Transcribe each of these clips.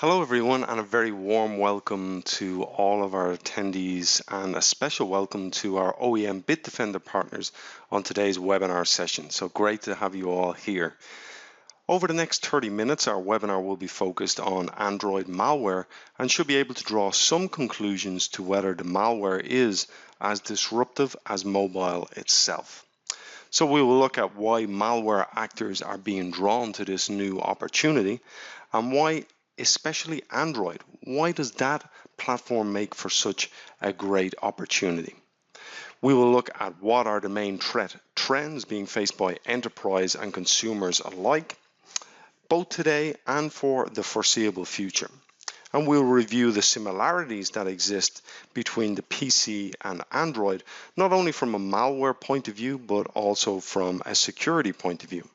Hello everyone, and a very warm welcome to all of our attendees, and a special welcome to our OEM BitDefender partners on today's webinar session. So great to have you all here. Over the next 30 minutes, our webinar will be focused on Android malware and should be able to draw some conclusions to whether the malware is as disruptive as mobile itself. So we will look at why malware actors are being drawn to this new opportunity, and why especially Android. Why does that platform make for such a great opportunity? We will look at what are the main threat trends being faced by enterprise and consumers alike, both today and for the foreseeable future. And we'll review the similarities that exist between the PC and Android, not only from a malware point of view, but also from a security point of view.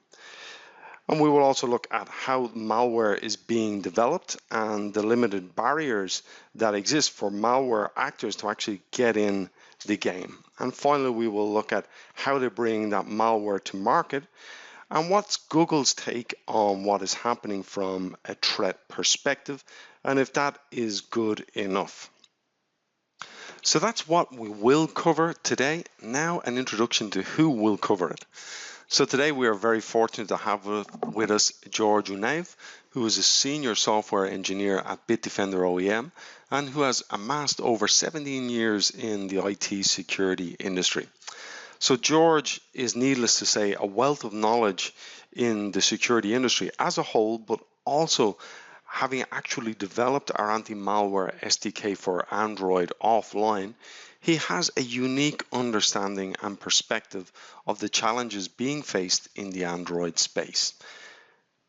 And we will also look at how malware is being developed and the limited barriers that exist for malware actors to actually get in the game. And finally, we will look at how they're bringing that malware to market and what's Google's take on what is happening from a threat perspective, and if that is good enough. So that's what we will cover today. Now an introduction to who will cover it. So today we are very fortunate to have with us George Unaev, who is a senior software engineer at BitDefender OEM and who has amassed over 17 years in the IT security industry. So George is, needless to say, a wealth of knowledge in the security industry as a whole, but also having actually developed our anti-malware SDK for Android offline, he has a unique understanding and perspective of the challenges being faced in the Android space.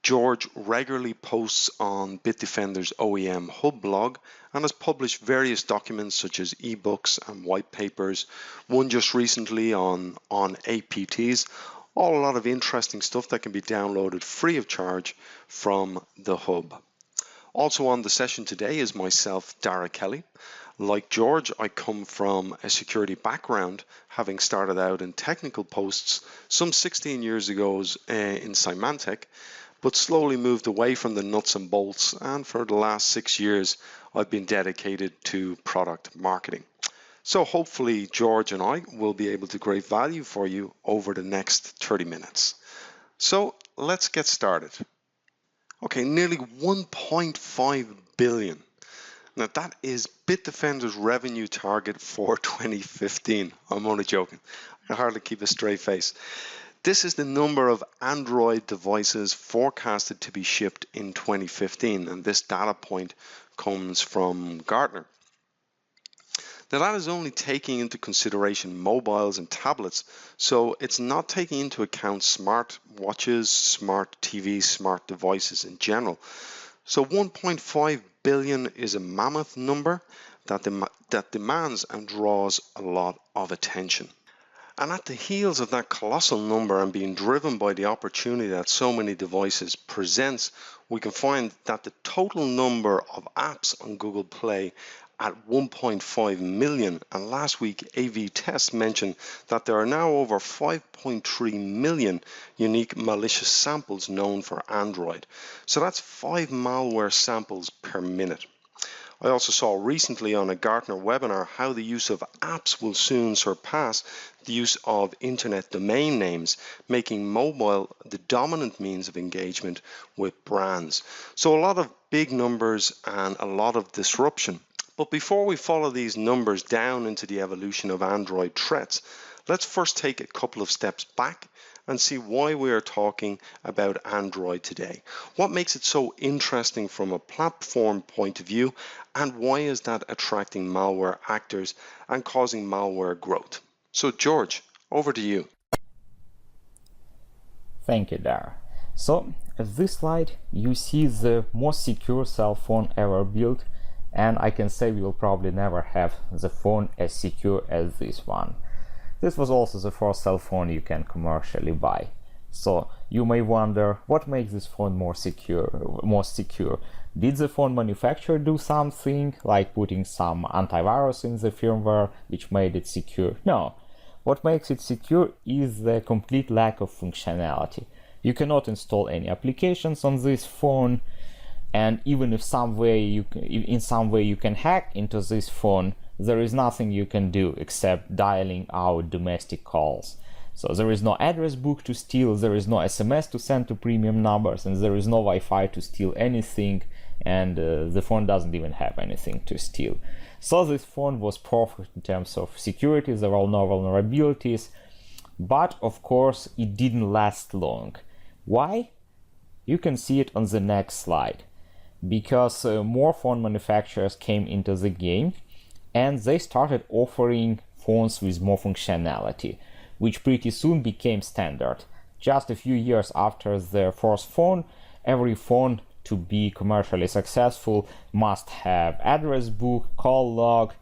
George regularly posts on BitDefender's OEM Hub blog and has published various documents such as ebooks and white papers, one just recently on APTs, all a lot of interesting stuff that can be downloaded free of charge from the Hub. Also on the session today is myself, Dara Kelly. Like George, I come from a security background, having started out in technical posts some 16 years ago in Symantec, but slowly moved away from the nuts and bolts, and for the last 6 years I've been dedicated to product marketing. So hopefully George and I will be able to create value for you over the next 30 minutes. So let's get started. Okay, nearly 1.5 billion. Now that is BitDefender's revenue target for 2015. I'm only joking. I can hardly keep a straight face. This is the number of Android devices forecasted to be shipped in 2015, and this data point comes from Gartner. Now that is only taking into consideration mobiles and tablets, so it's not taking into account smart watches, smart TVs, smart devices in general. So 1.5 billion is a mammoth number that demands and draws a lot of attention. And at the heels of that colossal number and being driven by the opportunity that so many devices presents, we can find that the total number of apps on Google Play at 1.5 million, and last week AV Test mentioned that there are now over 5.3 million unique malicious samples known for Android. So that's 5 malware samples per minute. I also saw recently on a Gartner webinar how the use of apps will soon surpass the use of internet domain names, making mobile the dominant means of engagement with brands. So a lot of big numbers and a lot of disruption. But before we follow these numbers down into the evolution of Android threats, let's first take a couple of steps back and see why we are talking about Android today. What makes it so interesting from a platform point of view, and why is that attracting malware actors and causing malware growth? So George, over to you. Thank you, Dara. So at this slide, you see the most secure cell phone ever built, and I can say we will probably never have the phone as secure as this one. This was also the first cell phone you can commercially buy. So you may wonder, what makes this phone more secure? Did the phone manufacturer do something, like putting some antivirus in the firmware, which made it secure? No. What makes it secure is the complete lack of functionality. You cannot install any applications on this phone. and even if in some way you can hack into this phone, there is nothing you can do except dialing out domestic calls. So there is no address book to steal, there is no SMS to send to premium numbers, and there is no Wi-Fi to steal anything, and the phone doesn't even have anything to steal. So this phone was perfect in terms of security, there were no vulnerabilities, but of course it didn't last long. Why? You can see it on the next slide. Because more phone manufacturers came into the game, and they started offering phones with more functionality, which pretty soon became standard. Just a few years after the first phone, every phone to be commercially successful must have address book, call log,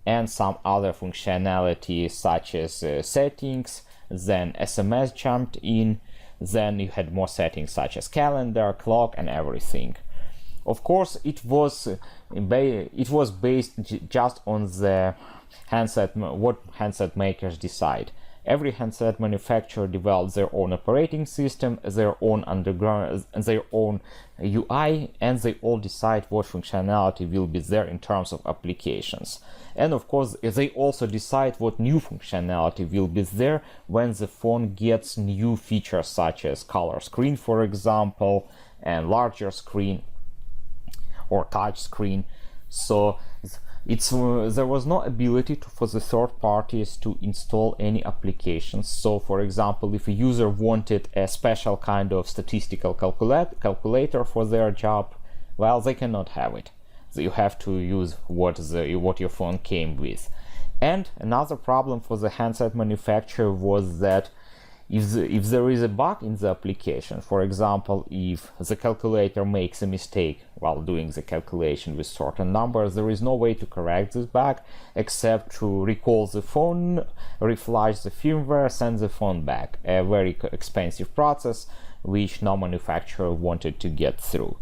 and some other functionality such as settings. Then SMS jumped in, then you had more settings such as calendar, clock, and everything. Of course, it was based just on the what handset makers decide. Every handset manufacturer develops their own operating system, their own UI, and they all decide what functionality will be there in terms of applications. And of course, they also decide what new functionality will be there when the phone gets new features such as color screen, for example, and larger screen or touch screen. So there was no ability for the third parties to install any applications. So for example, if a user wanted a special kind of statistical calculator for their job, well, they cannot have it. So you have to use what your phone came with. And another problem for the handset manufacturer was that if there is a bug in the application, for example, if the calculator makes a mistake while doing the calculation with certain numbers, there is no way to correct this bug except to recall the phone, reflash the firmware, send the phone back. A very expensive process which no manufacturer wanted to get through.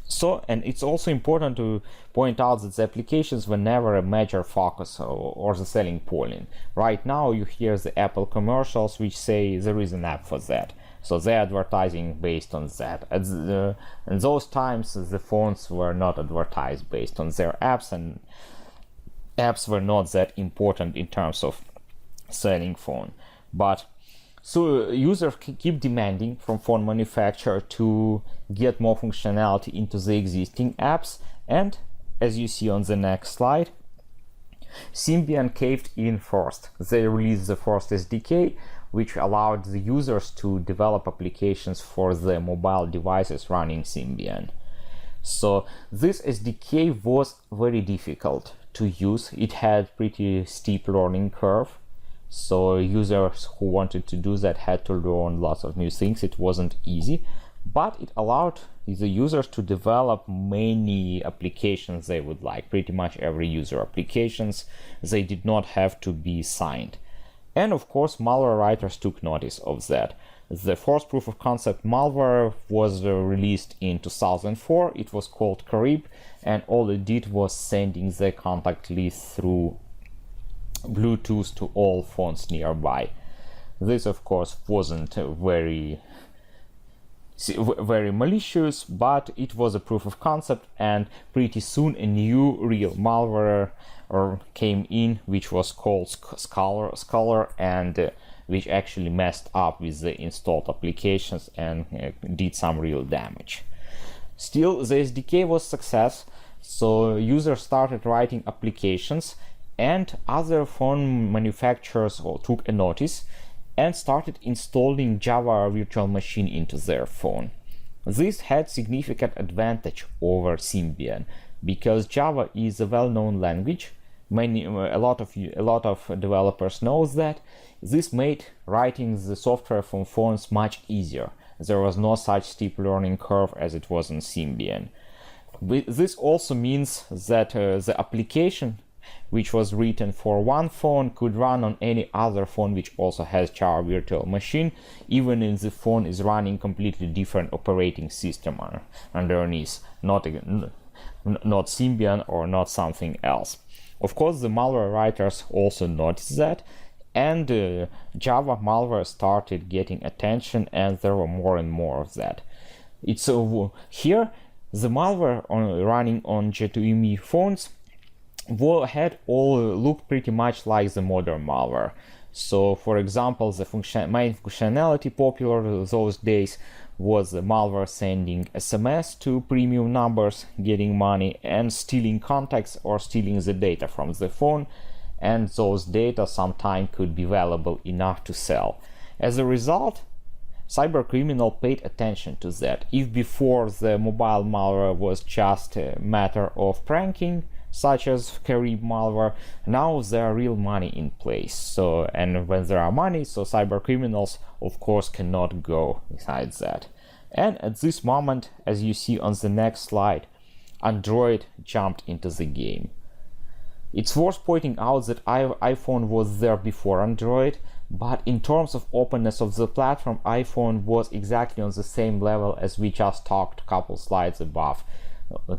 So, and it's also important to point out that the applications were never a major focus or the selling point. Right now you hear the Apple commercials which say there is an app for that. So they're advertising based on that. In those times the phones were not advertised based on their apps, and apps were not that important in terms of selling phone. But so users keep demanding from phone manufacturer to get more functionality into the existing apps, and as you see on the next slide, Symbian caved in first. They released the first SDK, which allowed the users to develop applications for the mobile devices running Symbian. So this SDK was very difficult to use. It had pretty steep learning curve. So users who wanted to do that had to learn lots of new things. It wasn't easy, but it allowed the users to develop many applications they would like, pretty much every user applications. They did not have to be signed. And of course, malware writers took notice of that. The first proof of concept malware was released in 2004. It was called Carib, and all it did was sending the contact list through Bluetooth to all phones nearby. This of course wasn't very malicious, but it was a proof of concept, and pretty soon a new real malware came in which was called Scholar, and which actually messed up with the installed applications and did some real damage. Still, the SDK was success, so users started writing applications, and other phone manufacturers took a notice and started installing Java virtual machine into their phone. This had significant advantage over Symbian because Java is a well-known language. A lot of developers know that. This made writing the software for phones much easier. There was no such steep learning curve as it was in Symbian. This also means that the application which was written for one phone could run on any other phone which also has Java virtual machine, even if the phone is running completely different operating system underneath, not Symbian or not something else. Of course, the malware writers also noticed that, and Java malware started getting attention, and there were more and more of that. Here the malware running on J2ME phones had all looked pretty much like the modern malware. So, for example, the main functionality popular those days was the malware sending SMS to premium numbers, getting money, and stealing contacts or stealing the data from the phone, and those data sometimes could be valuable enough to sell. As a result, cybercriminal paid attention to that. If before the mobile malware was just a matter of pranking, such as Carib malware, now there are real money in place. So, and when there are money, so cybercriminals of course cannot go besides that. And at this moment, as you see on the next slide, Android jumped into the game. It's worth pointing out that iPhone was there before Android, but in terms of openness of the platform, iPhone was exactly on the same level as we just talked a couple slides above.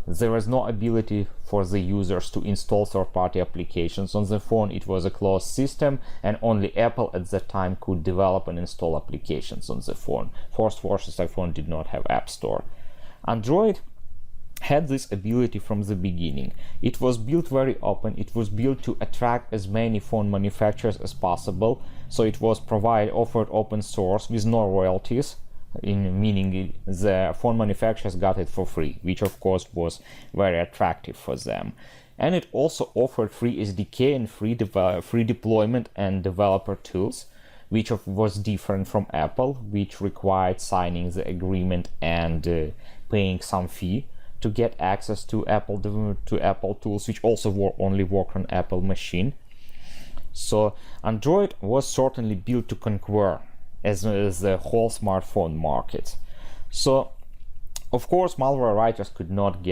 There was no ability for the users to install third-party applications on the phone. It was a closed system, and only Apple at that time could develop and install applications on the phone. First versions iPhone did not have App Store. Android had this ability from the beginning. It was built very open. It was built to attract as many phone manufacturers as possible. So it was offered open source with no royalties, meaning the phone manufacturers got it for free, which of course was very attractive for them. And it also offered free SDK and free deployment and developer tools, which was different from Apple, which required signing the agreement and paying some fee to get access to Apple tools, which also only work on Apple machine. So Android was certainly built to conquer as the whole smartphone market. So of course malware writers could not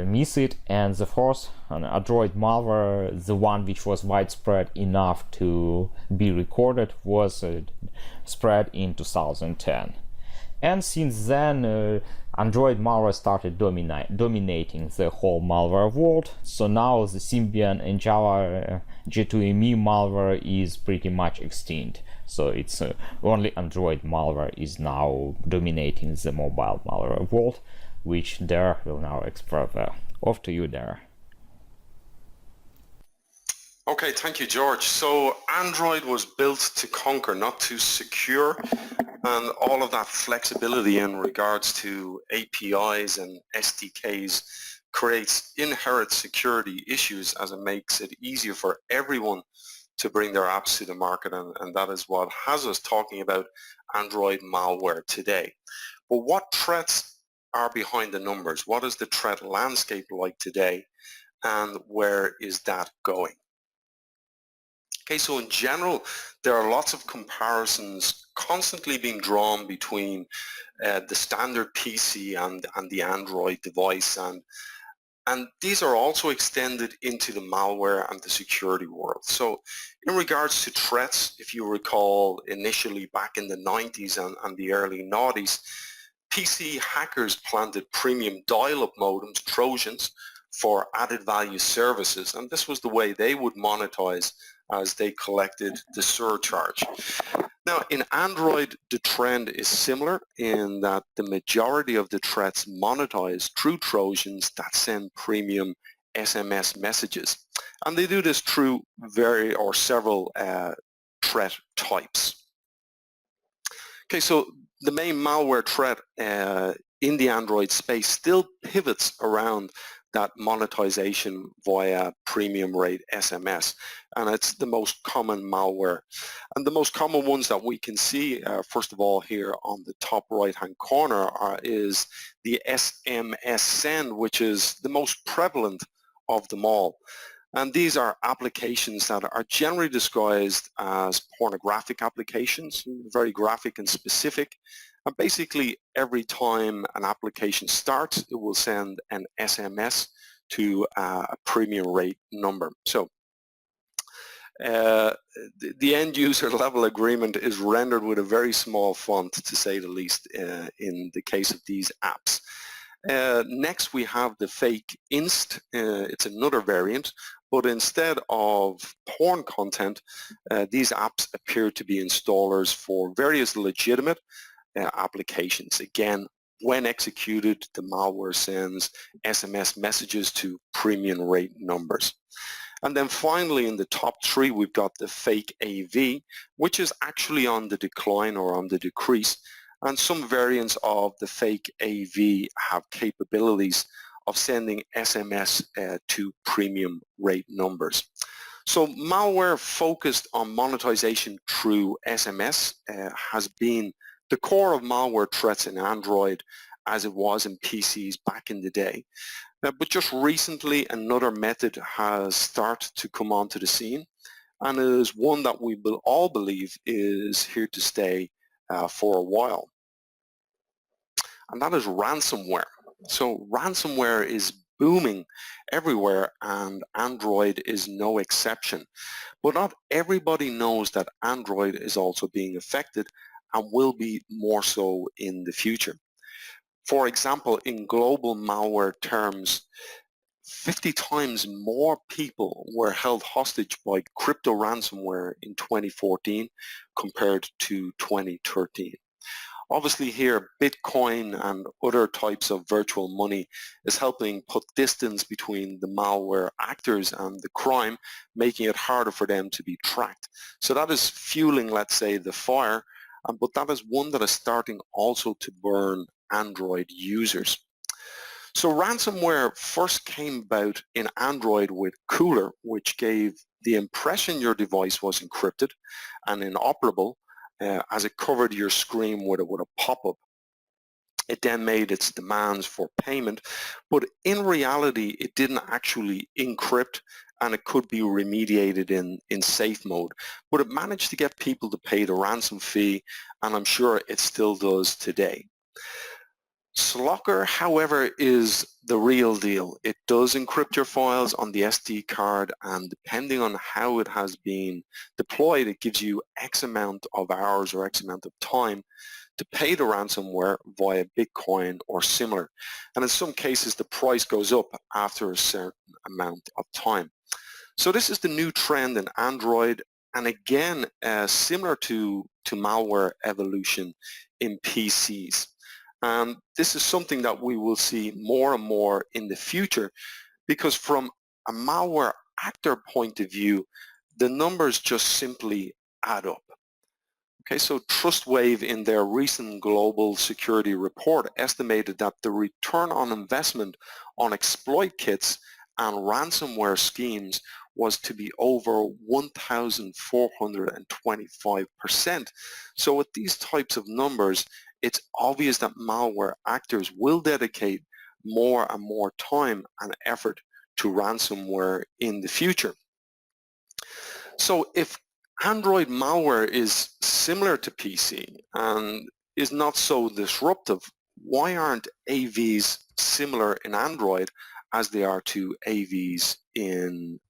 miss it, and the first Android malware, the one which was widespread enough to be recorded, was spread in 2010. And since then, Android malware started dominating the whole malware world. So now the Symbian and Java J2ME malware is pretty much extinct. So it's only Android malware is now dominating the mobile malware world, which Dara will now explore. Off to you, Dara. Okay, thank you, George. So Android was built to conquer, not to secure, and all of that flexibility in regards to APIs and SDKs creates inherent security issues, as it makes it easier for everyone to bring their apps to the market, and that is what has us talking about Android malware today. But what threats are behind the numbers? What is the threat landscape like today, and where is that going? Okay, so in general, there are lots of comparisons constantly being drawn between the standard PC and the Android device, and these are also extended into the malware and the security world. So in regards to threats, if you recall initially back in the 90s and the early noughties, PC hackers planted premium dial-up modems, Trojans, for added value services, and this was the way they would monetize as they collected the surcharge. Now, in Android, the trend is similar in that the majority of the threats monetize through Trojans that send premium SMS messages. And they do this through several threat types. Okay, so the main malware threat in the Android space still pivots around that monetization via premium rate SMS, and it's the most common malware. And the most common ones that we can see, first of all, here on the top right-hand corner is the SMS Sin, which is the most prevalent of them all. And these are applications that are generally disguised as pornographic applications, very graphic and specific. And basically, every time an application starts, it will send an SMS to a premium rate number. So the end user level agreement is rendered with a very small font, to say the least, in the case of these apps. Next, we have the fake inst. It's another variant, but instead of porn content, these apps appear to be installers for various legitimate applications. Again, when executed, the malware sends SMS messages to premium rate numbers. And then finally, in the top three, we've got the fake AV, which is actually on the decline or on the decrease. And some variants of the fake AV have capabilities of sending SMS to premium rate numbers. So malware focused on monetization through SMS has been the core of malware threats in Android as it was in PCs back in the day. But just recently, another method has started to come onto the scene, and it is one that we will all believe is here to stay for a while, and that is ransomware. So ransomware is booming everywhere, and Android is no exception. But not everybody knows that Android is also being affected and will be more so in the future. For example, in global malware terms, 50 times more people were held hostage by crypto ransomware in 2014 compared to 2013. Obviously here, Bitcoin and other types of virtual money is helping put distance between the malware actors and the crime, making it harder for them to be tracked. So that is fueling, let's say, the fire, but that is one that is starting also to burn Android users. So ransomware first came about in Android with Cooler, which gave the impression your device was encrypted and inoperable as it covered your screen with a pop-up. It then made its demands for payment, but in reality, it didn't actually encrypt, and it could be remediated in safe mode. But it managed to get people to pay the ransom fee, and I'm sure it still does today. Slocker, however, is the real deal. It does encrypt your files on the SD card, and depending on how it has been deployed, it gives you X amount of hours or X amount of time to pay the ransomware via Bitcoin or similar. And in some cases, the price goes up after a certain amount of time. So this is the new trend in Android, and again, similar to malware evolution in PCs. And this is something that we will see more and more in the future, because from a malware actor point of view, the numbers just simply add up. Okay, so TrustWave in their recent global security report estimated that the return on investment on exploit kits and ransomware schemes was to be over 1,425%. So with these types of numbers, it's obvious that malware actors will dedicate more and more time and effort to ransomware in the future. So if Android malware is similar to PC and is not so disruptive, why aren't AVs similar in Android as they are to AVs in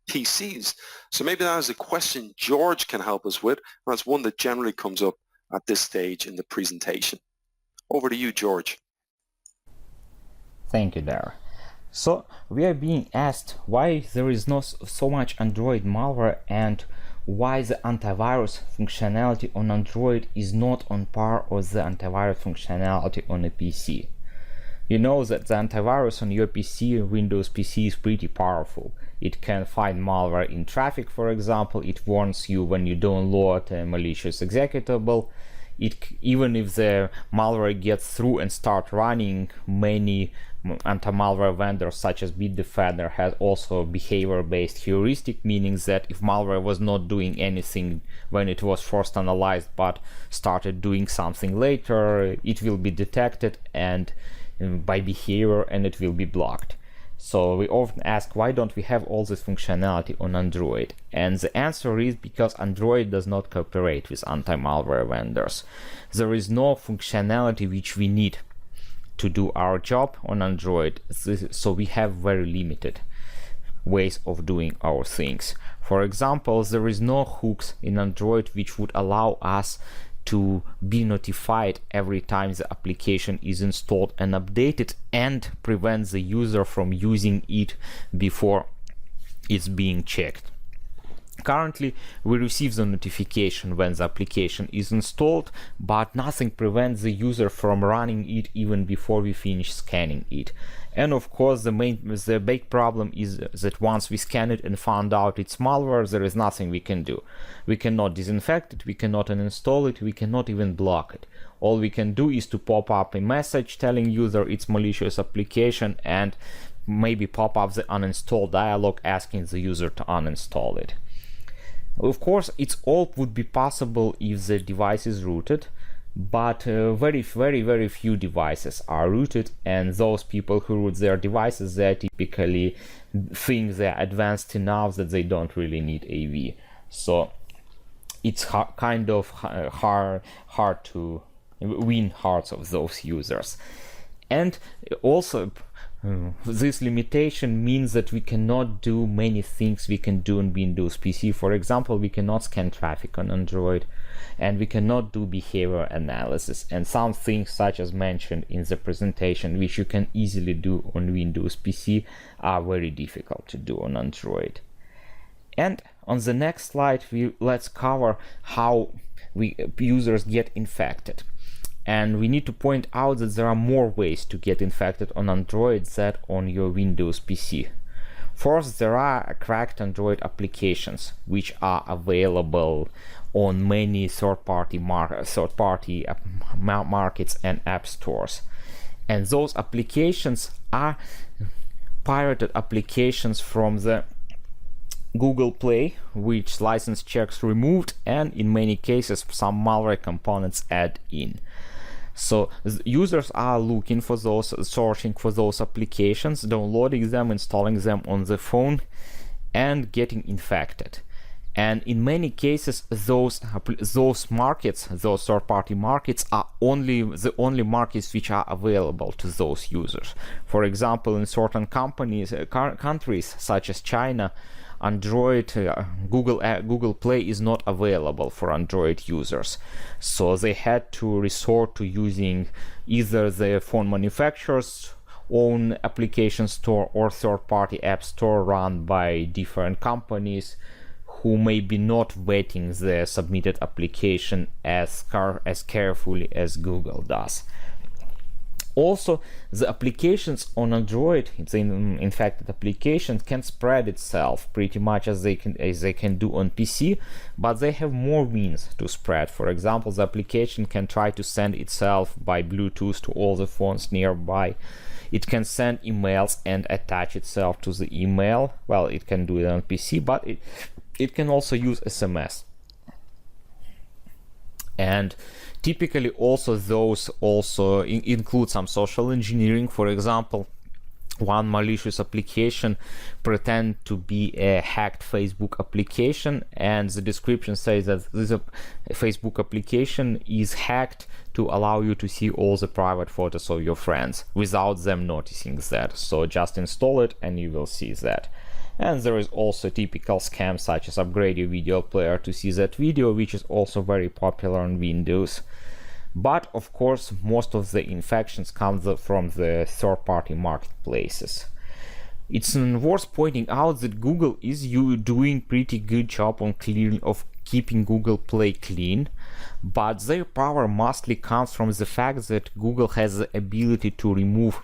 PCs? So maybe that is a question George can help us with, and that's one that generally comes up at this stage in the presentation. Over to you, George. Thank you, Dara. So we are being asked why there is not so much Android malware and why the antivirus functionality on Android is not on par with the antivirus functionality on a PC. You know that the antivirus on your PC, Windows PC, is pretty powerful. It can find malware in traffic, for example. It warns you when you download a malicious executable. Even if the malware gets through and start running, many anti-malware vendors such as BitDefender has also behavior-based heuristic, meaning that if malware was not doing anything when it was first analyzed but started doing something later, it will be detected and by behavior and it will be blocked. So we often ask, why don't we have all this functionality on Android? And the answer is because Android does not cooperate with anti-malware vendors. There is no functionality which we need to do our job on Android, so we have very limited ways of doing our things. For example, there is no hooks in Android which would allow us to be notified every time the application is installed and updated and prevent the user from using it before it's being checked. Currently, we receive the notification when the application is installed, but nothing prevents the user from running it even before we finish scanning it. And of course, the big problem is that once we scan it and found out it's malware, there is nothing we can do. We cannot disinfect it, we cannot uninstall it, we cannot even block it. All we can do is to pop up a message telling user it's malicious application and maybe pop up the uninstall dialog asking the user to uninstall it. Of course, it's all would be possible if the device is rooted, but very few devices are rooted, and those people who root their devices, they typically think they're advanced enough that they don't really need AV. So it's kind of hard to win hearts of those users. And also, this limitation means that we cannot do many things we can do on Windows PC. For example, we cannot scan traffic on Android, and we cannot do behavior analysis, and some things such as mentioned in the presentation, which you can easily do on Windows PC, are very difficult to do on Android. And on the next slide, let's cover how users get infected. And we need to point out that there are more ways to get infected on Android than on your Windows PC. First, there are cracked Android applications which are available on many third-party markets and app stores. And those applications are pirated applications from the Google Play, which license checks removed, and in many cases some malware components add in. So users are looking for those, searching for those applications, downloading them, installing them on the phone, and getting infected. And in many cases, those markets, those third-party markets, are the only markets which are available to those users. For example, in certain countries such as China, Android, Google Play is not available for Android users, so they had to resort to using either the phone manufacturer's own application store or third-party app store run by different companies who may be not vetting the submitted application as carefully as Google does. Also, the applications on Android, the infected application, can spread itself pretty much as they can do on PC, but they have more means to spread. For example, the application can try to send itself by Bluetooth to all the phones nearby. It can send emails and attach itself to the email. Well, it can do it on PC, but it can also use SMS. And typically also those also include some social engineering. For example, one malicious application pretend to be a hacked Facebook application, and the description says that this Facebook application is hacked to allow you to see all the private photos of your friends without them noticing that. So just install it and you will see that. And there is also typical scams such as upgrade your video player to see that video, which is also very popular on Windows. But of course, most of the infections come from the third-party marketplaces. It's worth pointing out that Google is doing pretty good job of keeping Google Play clean, but their power mostly comes from the fact that Google has the ability to remove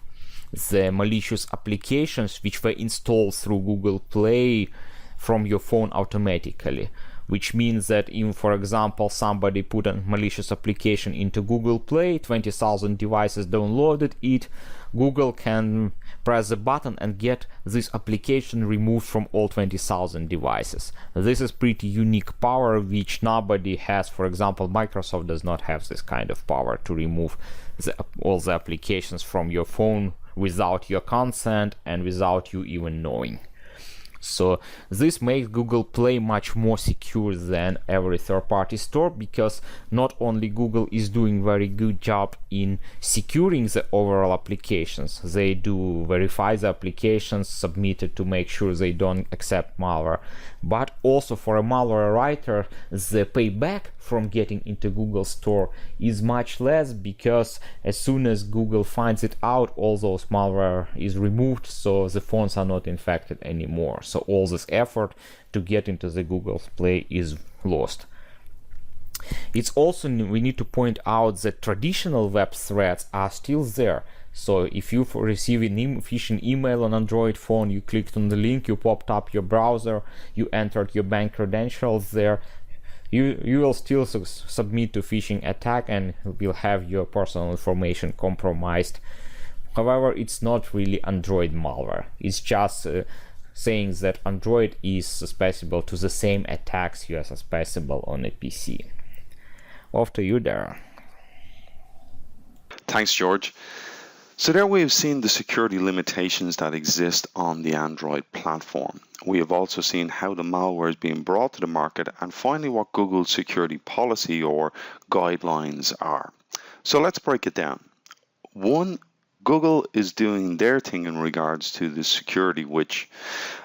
the malicious applications which were installed through Google Play from your phone automatically, which means that if, for example, somebody put a malicious application into Google Play, 20,000 devices downloaded it, Google can press the button and get this application removed from all 20,000 devices. This is pretty unique power which nobody has. For example, Microsoft does not have this kind of power to remove all the applications from your phone without your consent and without you even knowing. So this makes Google Play much more secure than every third-party store, because not only Google is doing very good job in securing the overall applications, they do verify the applications submitted to make sure they don't accept malware, but also for a malware writer, the payback from getting into Google Store is much less, because as soon as Google finds it out, all those malware is removed, so the phones are not infected anymore. So all this effort to get into the Google Play is lost. It's also, we need to point out that traditional web threats are still there. So if you receive a phishing email on Android phone, you clicked on the link, you popped up your browser, you entered your bank credentials there, you will still submit to phishing attack and will have your personal information compromised. However, it's not really Android malware. It's just saying that Android is susceptible to the same attacks you are susceptible on a PC. Off to you, Darren. Thanks, George. So there we have seen the security limitations that exist on the Android platform. We have also seen how the malware is being brought to the market, and finally what Google's security policy or guidelines are. So let's break it down. 1, Google is doing their thing in regards to the security, which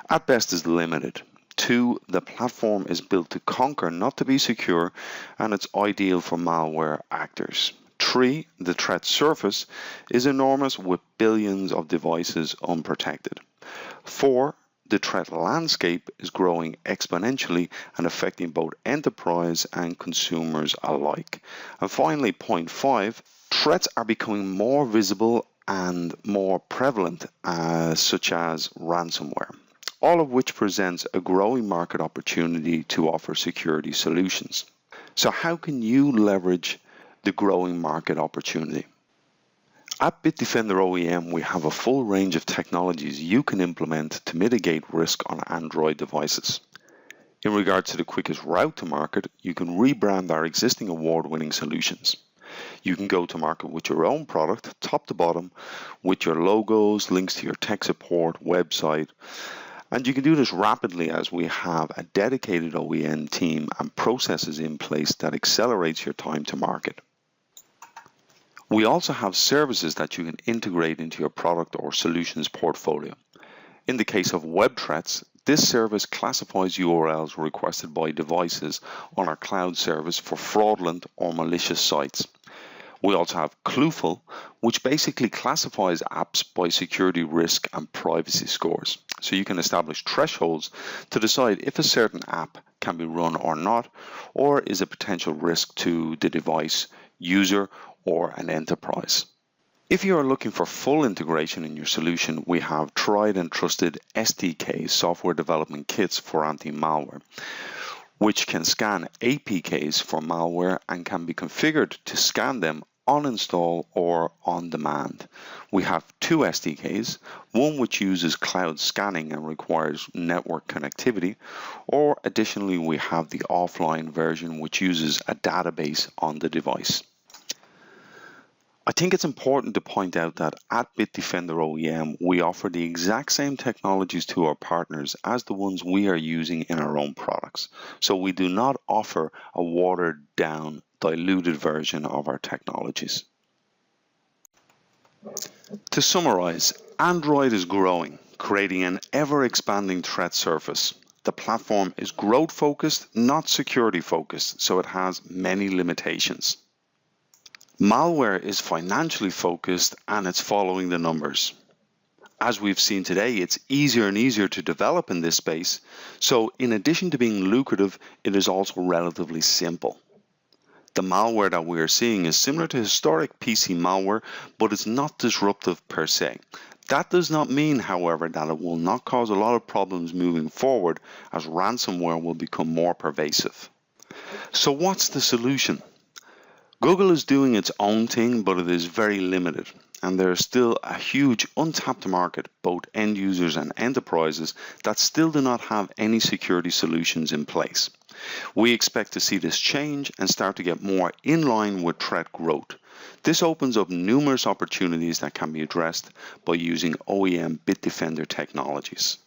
at best is limited. 2, the platform is built to conquer, not to be secure, and it's ideal for malware actors. 3, the threat surface is enormous with billions of devices unprotected. 4, the threat landscape is growing exponentially and affecting both enterprise and consumers alike. And finally, point 5, threats are becoming more visible and more prevalent, such as ransomware, all of which presents a growing market opportunity to offer security solutions. So how can you leverage the growing market opportunity? At BitDefender OEM, we have a full range of technologies you can implement to mitigate risk on Android devices. In regard to the quickest route to market, you can rebrand our existing award-winning solutions. You can go to market with your own product, top to bottom, with your logos, links to your tech support, website, and you can do this rapidly as we have a dedicated OEM team and processes in place that accelerates your time to market. We also have services that you can integrate into your product or solutions portfolio. In the case of web threats, this service classifies URLs requested by devices on our cloud service for fraudulent or malicious sites. We also have Clueful, which basically classifies apps by security risk and privacy scores. So you can establish thresholds to decide if a certain app can be run or not, or is a potential risk to the device, user, or an enterprise. If you are looking for full integration in your solution, we have tried and trusted SDK software development kits for anti-malware, which can scan APKs for malware and can be configured to scan them on install or on demand. We have 2 SDKs, one which uses cloud scanning and requires network connectivity, or additionally we have the offline version which uses a database on the device. I think it's important to point out that at BitDefender OEM, we offer the exact same technologies to our partners as the ones we are using in our own products. So we do not offer a watered down, diluted version of our technologies. To summarize, Android is growing, creating an ever-expanding threat surface. The platform is growth-focused, not security-focused, so it has many limitations. Malware is financially focused and it's following the numbers. As we've seen today, it's easier and easier to develop in this space, so in addition to being lucrative, it is also relatively simple. The malware that we are seeing is similar to historic PC malware, but it's not disruptive per se. That does not mean, however, that it will not cause a lot of problems moving forward as ransomware will become more pervasive. So what's the solution? Google is doing its own thing, but it is very limited, and there is still a huge untapped market, both end users and enterprises, that still do not have any security solutions in place. We expect to see this change and start to get more in line with threat growth. This opens up numerous opportunities that can be addressed by using OEM BitDefender technologies.